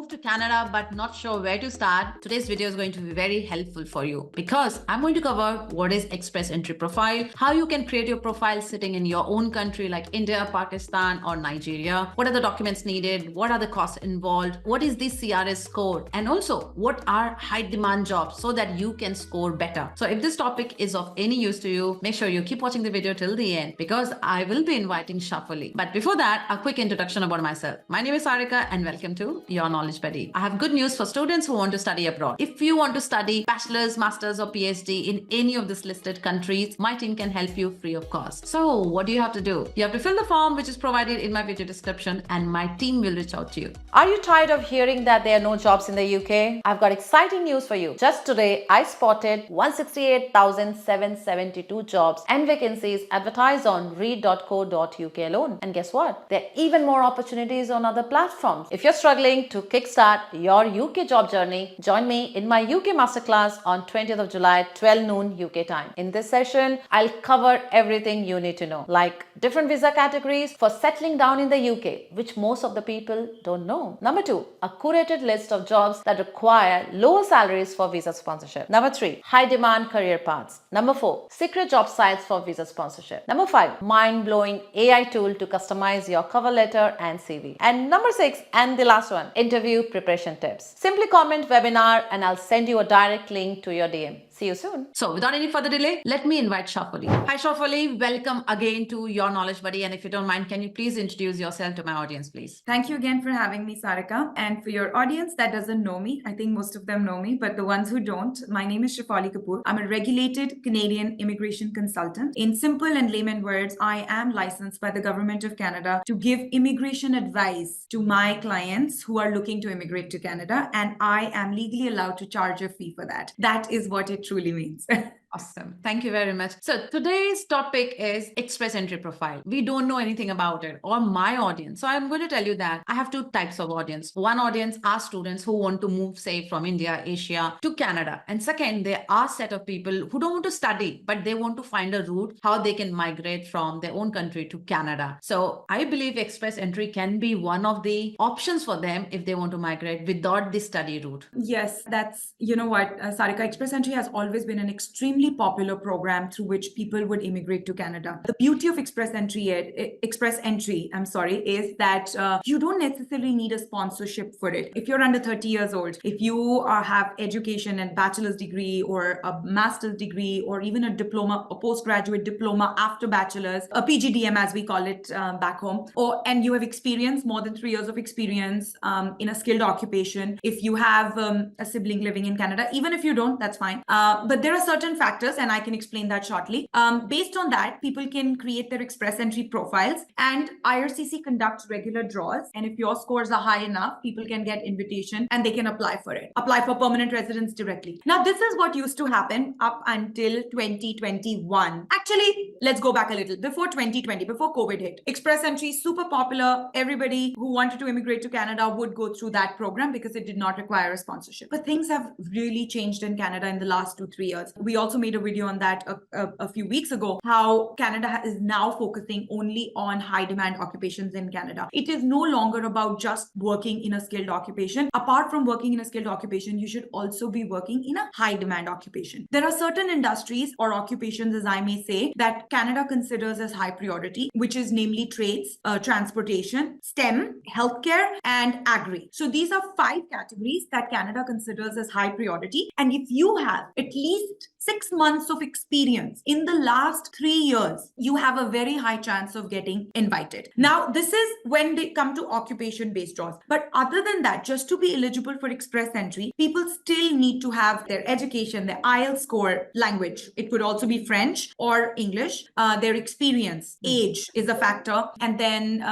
move to Canada but not sure where to start, today's video is going to be very helpful for you because I'm going to cover what is Express Entry Profile, how you can create your profile sitting in your own country like India, Pakistan, or Nigeria, what are the documents needed, what are the costs involved, what is the CRS score, and also what are high demand jobs so that you can score better. So if this topic is of any use to you, make sure you keep watching the video till the end because I will be inviting Shafoli. But before that, a quick introduction about myself. My name is Sarica and welcome to Your Knowledge Buddy. I have good news for students who want to study abroad. If you want to study bachelor's, master's, or PhD in any of these listed countries, my team can help you free of cost. So what do you have to do? You have to fill the form which is provided in my video description and my team will reach out to you. Are you tired of hearing that there are no jobs in the UK? I've got exciting news for you. Just today, I spotted 168,772 jobs and vacancies advertised on read.co.uk alone. And guess what? There are even more opportunities on other platforms. If you're struggling to kickstart your UK job journey, join me in my UK Masterclass on 20th of July, 12 noon UK time. In this session, I'll cover everything you need to know, like different visa categories for settling down in the UK, which most of the people don't know. Number 2, a curated list of jobs that require lower salaries for visa sponsorship. Number 3, high demand career paths. Number 4, secret job sites for visa sponsorship. Number 5, mind-blowing AI tool to customize your cover letter and CV. And number 6, and the last one, interview preparation tips. Simply comment webinar and I'll send you a direct link to your DM. See you soon. So without any further delay, let me invite Shafoli. Hi Shafoli, welcome again to Your Knowledge Buddy. And if you don't mind, can you please introduce yourself to my audience, please? Thank you again for having me, Sarica. And for your audience that doesn't know me, I think most of them know me, but the ones who don't, my name is Shafoli Kapoor. I'm a regulated Canadian immigration consultant. In simple and layman words, I am licensed by the Government of Canada to give immigration advice to my clients who are looking to immigrate to Canada. And I am legally allowed to charge a fee for that. That is what it truly means. Awesome. Thank you very much. So today's topic is Express Entry Profile. We don't know anything about it or my audience. So I'm going to tell you that I have two types of audience. One audience are students who want to move, say, from India, Asia to Canada. And second, there are a set of people who don't want to study, but they want to find a route how they can migrate from their own country to Canada. So I believe Express Entry can be one of the options for them if they want to migrate without the study route. Yes, that's, you know what, Sarika, Express Entry has always been an extremely popular program through which people would immigrate to Canada. The beauty of Express Entry, is that you don't necessarily need a sponsorship for it. If you're under 30 years old, if you have education and bachelor's degree or a master's degree or even a diploma, a postgraduate diploma after bachelor's, a PGDM as we call it back home, and you have experience, more than 3 years of experience in a skilled occupation. If you have a sibling living in Canada, even if you don't, that's fine. But there are certain factors, and I can explain that shortly. Based on that, people can create their Express Entry profiles, and IRCC conducts regular draws. And if your scores are high enough, people can get invitation and they can apply for it. Apply for permanent residence directly. Now, this is what used to happen up until 2021. Actually, let's go back a little. Before 2020, before COVID hit, Express Entry super popular. Everybody who wanted to immigrate to Canada would go through that program because it did not require a sponsorship. But things have really changed in Canada in the last 2-3 years. We also made a video on that a few weeks ago, how Canada is now focusing only on high demand occupations in Canada. It is no longer about just working in a skilled occupation. Apart from working in a skilled occupation, you should also be working in a high demand occupation. There are certain industries or occupations, as I may say, that Canada considers as high priority, which is namely trades, transportation, STEM, healthcare, and agri. So these are 5 categories that Canada considers as high priority. And if you have at least 6 months of experience in the last 3 years, you have a very high chance of getting invited. Now, this is when they come to occupation-based draws. But other than that, just to be eligible for Express Entry, people still need to have their education, their IELTS score, language. It could also be French or English. Their experience, age is a factor. And then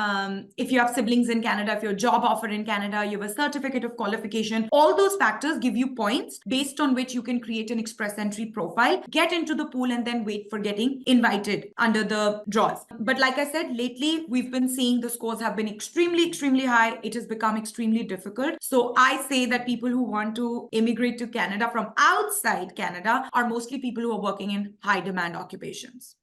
if you have siblings in Canada, if your job offer in Canada, you have a certificate of qualification, all those factors give you points based on which you can create an Express Entry profile profile, get into the pool, and then wait for getting invited under the draws. But like I said, lately we've been seeing the scores have been extremely high. It has become extremely difficult. So I say that people who want to immigrate to Canada from outside Canada are mostly people who are working in high demand occupations.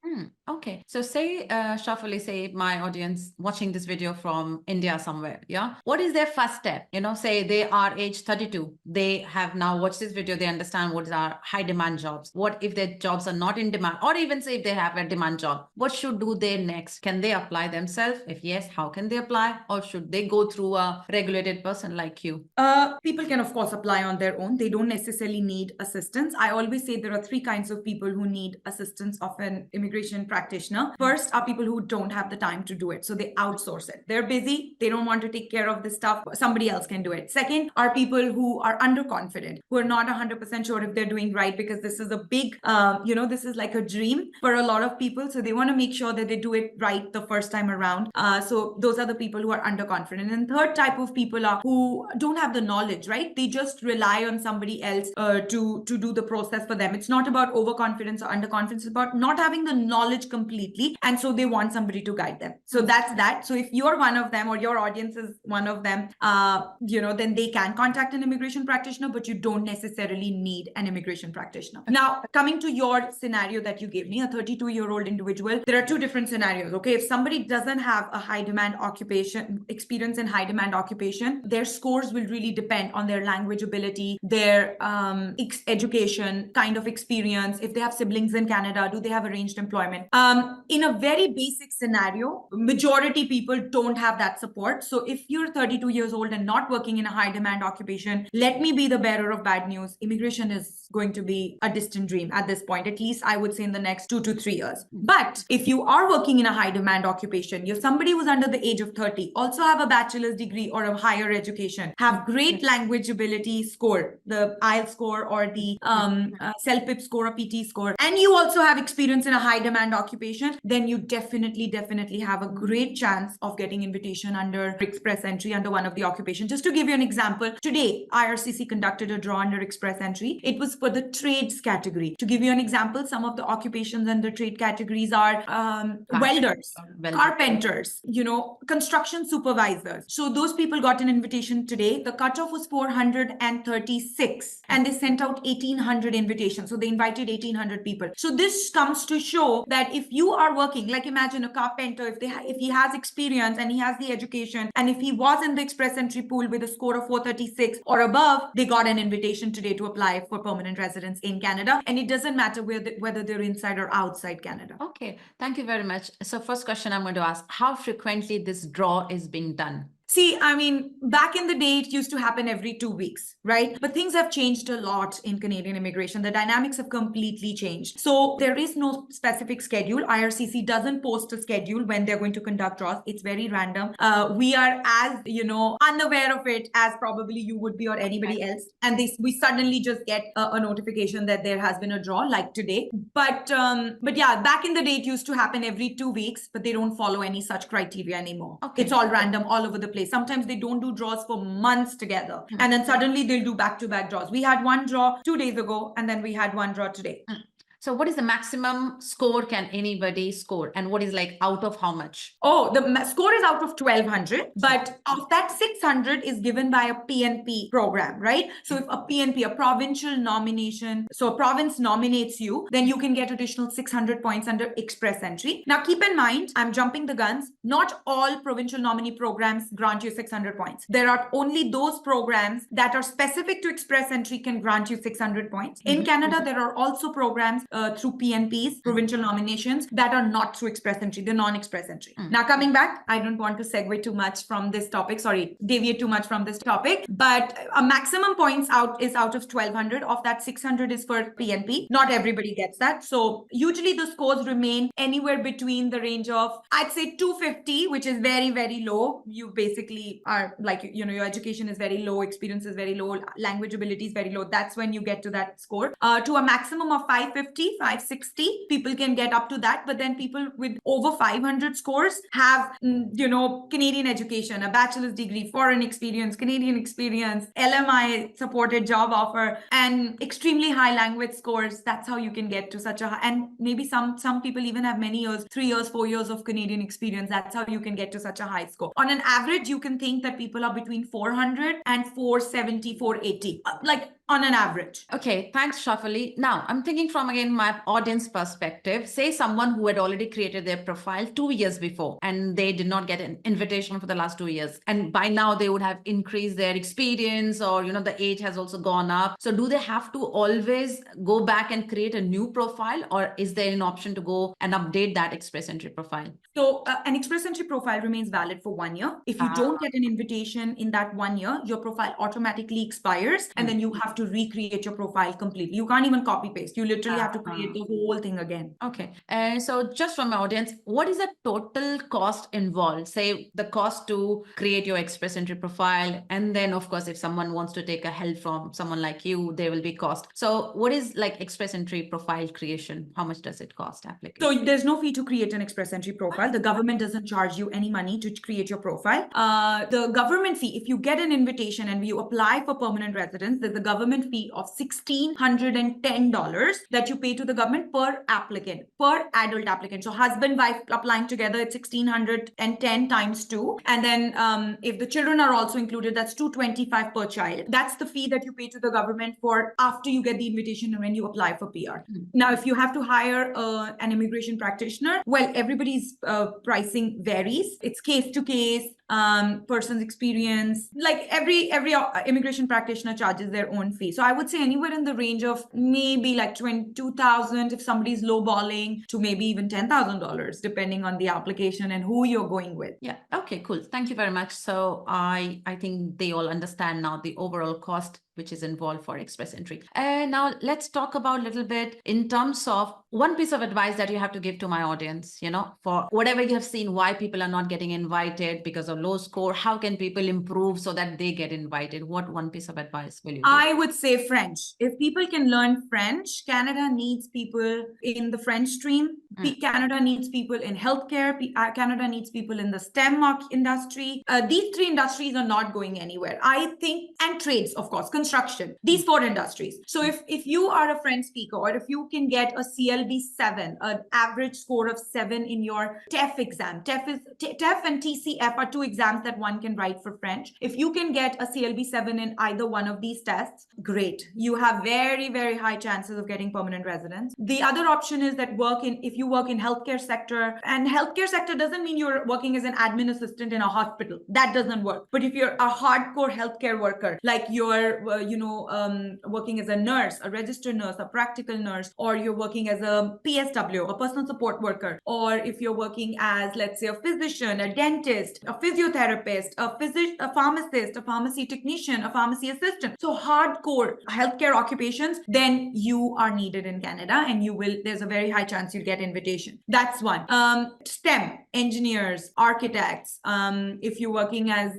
Okay. So say, Shafoli, say my audience watching this video from India somewhere, yeah? What is their first step? Say they are age 32. They have now watched this video. They understand what are high demand jobs. What if their jobs are not in demand? Or even say if they have a demand job, what should do they next? Can they apply themselves? If yes, how can they apply? Or should they go through a regulated person like you? People can, of course, apply on their own. They don't necessarily need assistance. I always say there are three kinds of people who need assistance of an immigration practitioner. First are people who don't have the time to do it. So they outsource it. They're busy. They don't want to take care of this stuff. Somebody else can do it. Second are people who are underconfident, who are not 100% sure if they're doing right, because this is a big, this is like a dream for a lot of people. So they want to make sure that they do it right the first time around. So those are the people who are underconfident. And third type of people are who don't have the knowledge, right? They just rely on somebody else to do the process for them. It's not about overconfidence or underconfidence. It's about not having the knowledge completely. And so they want somebody to guide them. So that's that. So if you're one of them or your audience is one of them, then they can contact an immigration practitioner, but you don't necessarily need an immigration practitioner. Now, coming to your scenario that you gave me, a 32-year-old individual, there are two different scenarios. Okay. If somebody doesn't have a high demand occupation, experience in high demand occupation, their scores will really depend on their language ability, their education, kind of experience. If they have siblings in Canada, do they have arranged employment? In a very basic scenario, majority people don't have that support. So if you're 32 years old and not working in a high demand occupation, let me be the bearer of bad news. Immigration is going to be a distant dream at this point, at least I would say in the next 2 to 3 years. But if you are working in a high demand occupation, you're somebody who's under the age of 30, also have a bachelor's degree or a higher education, have great language ability score, the IELTS score or the CELPIP score or PT score, and you also have experience in a high demand occupation, then you definitely have a great chance of getting invitation under express entry under one of the occupations. Just to give you an example, today IRCC conducted a draw under express entry. It was for the trades category. To give you an example, some of the occupations and the trade categories are welders, carpenters, construction supervisors. So those people got an invitation today. The cutoff was 436 and they sent out 1800 invitations. So they invited 1800 people. So this comes to show that if you are working, like imagine a carpenter, if he has experience and he has the education, and if he was in the express entry pool with a score of 436 or above, they got an invitation today to apply for permanent residence in Canada. And it doesn't matter whether they're inside or outside Canada. Okay, thank you very much. So first question I'm going to ask, how frequently this draw is being done? See, I mean, back in the day, it used to happen every 2 weeks, right? But things have changed a lot in Canadian immigration. The dynamics have completely changed. So there is no specific schedule. IRCC doesn't post a schedule when they're going to conduct draws. It's very random. We are as, unaware of it as probably you would be or anybody else. And we suddenly just get a notification that there has been a draw like today. But yeah, back in the day, it used to happen every 2 weeks, but they don't follow any such criteria anymore. Okay. It's all random all over the place. Sometimes they don't do draws for months together. And then suddenly they'll do back-to-back draws. We had one draw 2 days ago, and then we had one draw today. So what is the maximum score can anybody score? And what is like out of how much? Oh, the score is out of 1200, but of that 600 is given by a PNP program, right? So if a PNP, a provincial nomination, so a province nominates you, then you can get additional 600 points under express entry. Now keep in mind, I'm jumping the guns. Not all provincial nominee programs grant you 600 points. There are only those programs that are specific to express entry can grant you 600 points. In Canada, there are also programs through PNPs, provincial nominations, that are not through express entry, they're non-express entry. Now coming back, I don't want to segue too much from this topic, deviate too much from this topic, but a maximum points is out of 1200. Of that, 600 is for PNP. Not everybody gets that. So usually the scores remain anywhere between the range of, I'd say 250, which is very, very low. You basically are like, your education is very low, experience is very low, language ability is very low. That's when you get to that score. To a maximum of 550, 550, 560, people can get up to that. But then people with over 500 scores have, Canadian education, a bachelor's degree, foreign experience, Canadian experience, LMI supported job offer, and extremely high language scores. That's how you can get to such a high, and maybe some people even have many years, 3 years, 4 years of Canadian experience. That's how you can get to such a high score. On an average, you can think that people are between 400 and 470, 480, like on an average. Okay, thanks, Shafoli. Now, I'm thinking from, again, my audience perspective. Say someone who had already created their profile 2 years before, and they did not get an invitation for the last 2 years. And by now, they would have increased their experience, or, the age has also gone up. So do they have to always go back and create a new profile, or is there an option to go and update that Express Entry profile? So an Express Entry profile remains valid for 1 year. If you don't get an invitation in that 1 year, your profile automatically expires, and then you have to recreate your profile completely. You can't even copy paste. You literally have to create the whole thing again. Okay. So just from my audience, what is the total cost involved? Say the cost to create your Express Entry profile. And then, of course, if someone wants to take a help from someone like you, there will be cost. So what is like Express Entry profile creation? How much does it cost application? So there's no fee to create an Express Entry profile. The government doesn't charge you any money to create your profile. The government fee, if you get an invitation and you apply for permanent residence, there's a government fee of $1,610 that you pay to the government per applicant, per adult applicant. So husband, wife applying together, it's 1,610 times 2. And then if the children are also included, that's $225 per child. That's the fee that you pay to the government for after you get the invitation and when you apply for PR. Now, if you have to hire an immigration practitioner, well, everybody's pricing varies. It's case to case. Person's experience, like every immigration practitioner charges their own fee. So I would say anywhere in the range of maybe like $22,000 if somebody's lowballing, to maybe even $10,000 depending on the application and who you're going with. Yeah. Okay, cool. Thank you very much. So I think they all understand now the overall cost which is involved for Express Entry. And now let's talk about a little bit in terms of one piece of advice that you have to give to my audience, for whatever you have seen, why people are not getting invited because of low score. How can people improve so that they get invited? What one piece of advice will you give? I would say French. If people can learn French, Canada needs people in the French stream. Canada needs people in healthcare. Canada needs people in the STEM industry. These 3 industries are not going anywhere, I think, and trades, of course, construction, these 4 industries. So if you are a French speaker, or if you can get a CLB 7, an average score of 7 in your TEF exam, TEF and TCF are 2 exams that one can write for French. If you can get a CLB 7 in either one of these tests, great. You have very, very high chances of getting permanent residence. The other option is that if you work in healthcare sector, and healthcare sector doesn't mean you're working as an admin assistant in a hospital. That doesn't work. But if you're a hardcore healthcare worker, like you're working as a nurse, a registered nurse, a practical nurse, or you're working as a PSW, a personal support worker, or if you're working as, let's say, a physician, a dentist, a physiotherapist, a pharmacist, a pharmacy technician, a pharmacy assistant, so hardcore healthcare occupations, then you are needed in Canada, and there's a very high chance you'll get invitation. That's one. STEM, engineers, architects, if you're working as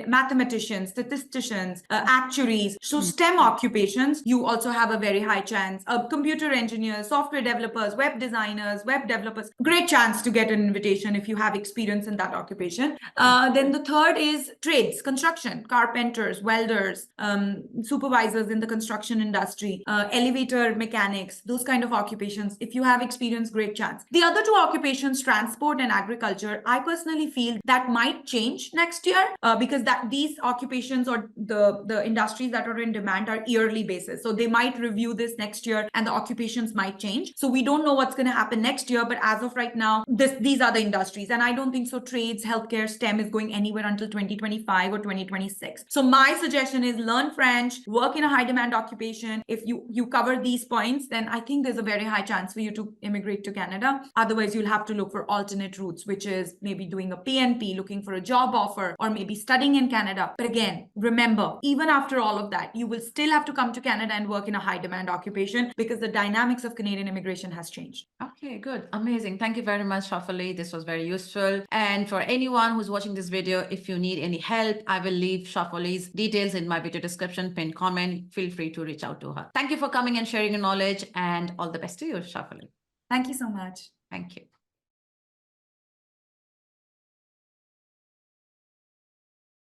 mathematicians, statisticians, actuaries, so STEM occupations, you also have a very high chance. Computer engineers, software developers, web designers, web developers, great chance to get an invitation if you have experience in that occupation. Then the third is trades, construction, carpenters, welders, supervisors in the construction industry, elevator mechanics, those kind of occupations. If you have experience, great chance. The other 2 occupations, transport and agriculture, I personally feel that might change next year because these occupations or the industries that are in demand are yearly basis. So they might review this next year and the occupations might change. So we don't know what's going to happen next year, but as of right now, these are the industries. And I don't think so trades, healthcare, STEM is going anywhere until 2025 or 2026. So my suggestion is learn French, work in a high demand occupation. If you cover these points, then I think there's a very high chance for you to immigrate to Canada. Otherwise, you'll have to look for alternate routes, which is maybe doing a PNP, looking for a job offer, or maybe studying in Canada. But again, remember, even after all of that, you will still have to come to Canada and work in a high demand occupation because the dynamics of Canadian immigration has changed. Okay, good. Amazing. Thank you very much, Shafoli. This was very useful. And for for anyone who's watching this video, if you need any help, I will leave Shafoli's details in my video description, pinned comment. Feel free to reach out to her. Thank you for coming and sharing your knowledge, and all the best to you, Shafoli. Thank you so much. Thank you.